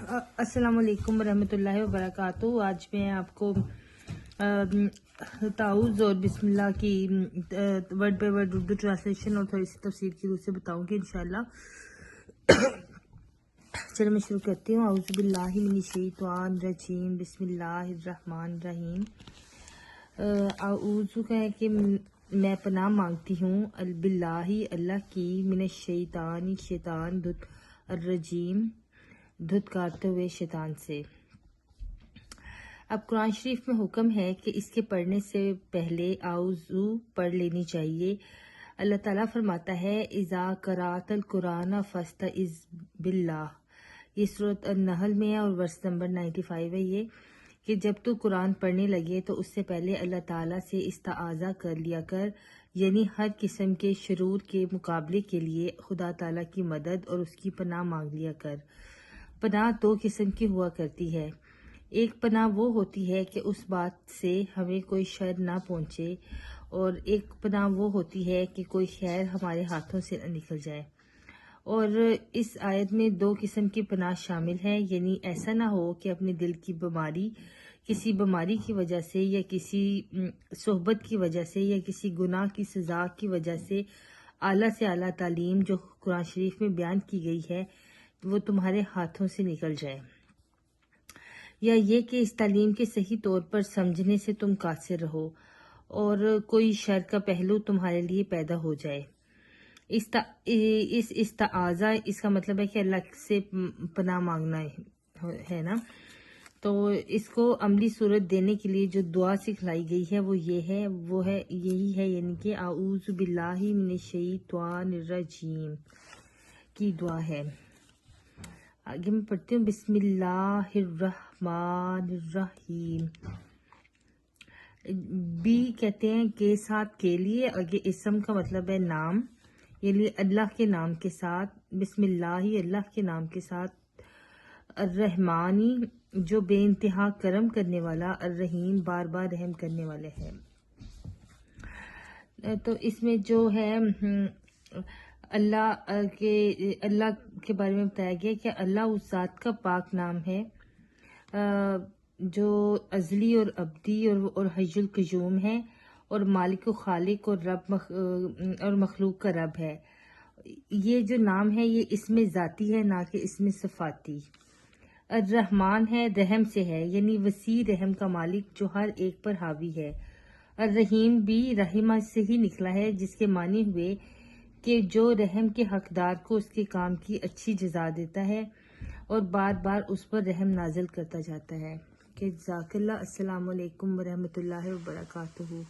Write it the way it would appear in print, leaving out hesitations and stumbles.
अस्सलाम वालेकुम रहमतुल्लाहि व बरकातुहू। आज मैं आपको ताऊज़ और बिस्मिल्लाह की word by word Urdu translation और थोड़ी सी तफसीर की रूप से बताऊंगी इंशाल्लाह। चलो मैं शुरू करती हूँ। औज़ु बिल्लाहि मिनश शैतानिर रजीम, बिस्मिल्लाहिर रहमानिर रहीम। औज़ु का है कि मैं पनाह मांगती हूँ बिल्लाहि अल्लाह की, मिनश शैतानी शैतान, धुत अर्रजीम धुतकारते हुए शैतान से। अब कुरान शरीफ में हुक्म है कि इसके पढ़ने से पहले आउज़ू पढ़ लेनी चाहिए। अल्लाह ताला फरमाता है इज़ा करातल कुरान फस्तइज़ बिल्लाह, ये सूरत अन-नहल में है और वर्स नंबर 95 है ये, कि जब तू कुरान पढ़ने लगे तो उससे पहले अल्लाह ताला से इस्ताआज़ा कर लिया कर, यानी हर किस्म के शरूर के मुकाबले के लिए खुदा ताला की मदद और उसकी पनाह मांग लिया कर। पनाह दो किस्म की हुआ करती है। एक पनाह वो होती है कि उस बात से हमें कोई शर ना पहुंचे, और एक पनाह वो होती है कि कोई खैर हमारे हाथों से न निकल जाए। और इस आयत में दो किस्म की पनाह शामिल है, यानी ऐसा ना हो कि अपने दिल की बीमारी, किसी बीमारी की वजह से या किसी सोहबत की वजह से या किसी गुनाह की सज़ा की वजह से आला से आला तालीम जो कुरान शरीफ में बयान की गई है वो तुम्हारे हाथों से निकल जाए, या ये कि इस तालीम के सही तौर पर समझने से तुम कासिर रहो और कोई शर का पहलू तुम्हारे लिए पैदा हो जाए। इस इस्ताआज़ा, इसका मतलब है कि अल्लाह से पनाह मांगना है ना। तो इसको अमली सूरत देने के लिए जो दुआ सिखलाई गई है वो यही है, यानी कि आऊज़ु बिल्लाहि मिनश शैतानिर रजीम की दुआ है। आगे मैं पढ़ती हूँ बिस्मिल्लाहिर्रहमानिर्रहीम। बी कहते हैं के साथ के लिए, और ये इसम का मतलब है नाम, यानी अल्लाह के नाम के साथ। बिस्मिल्लाहि अल्लाह के नाम के साथ, अर्रहमानी जो बेइंतहा करम करने वाला, अर्रहीम बार बार रहम करने वाले हैं। तो इसमें जो है अल्लाह के बारे में बताया गया कि अल्लाह उस ज़ात का पाक नाम है जो अज़ली और अब्दी और हय्युल क़य्यूम है, और मालिक व खालिक और रब और मखलूक का रब है। ये जो नाम है ये इसमें ज़ाती है, ना कि इसमें सिफ़ाती। अर्रहमान है, रहम से है, यानी वसी रहम का मालिक जो हर एक पर हावी है। अर्रहीम भी रहीमा से ही निकला है, जिसके मानी हुए कि जो रहम के हकदार को उसके काम की अच्छी जज़ा देता है और बार बार उस पर रहम नाजिल करता जाता है। कि जज़ाकल्लाह। अस्सलामु अलैकुम व रहमतुल्लाहि व बरकातुहू।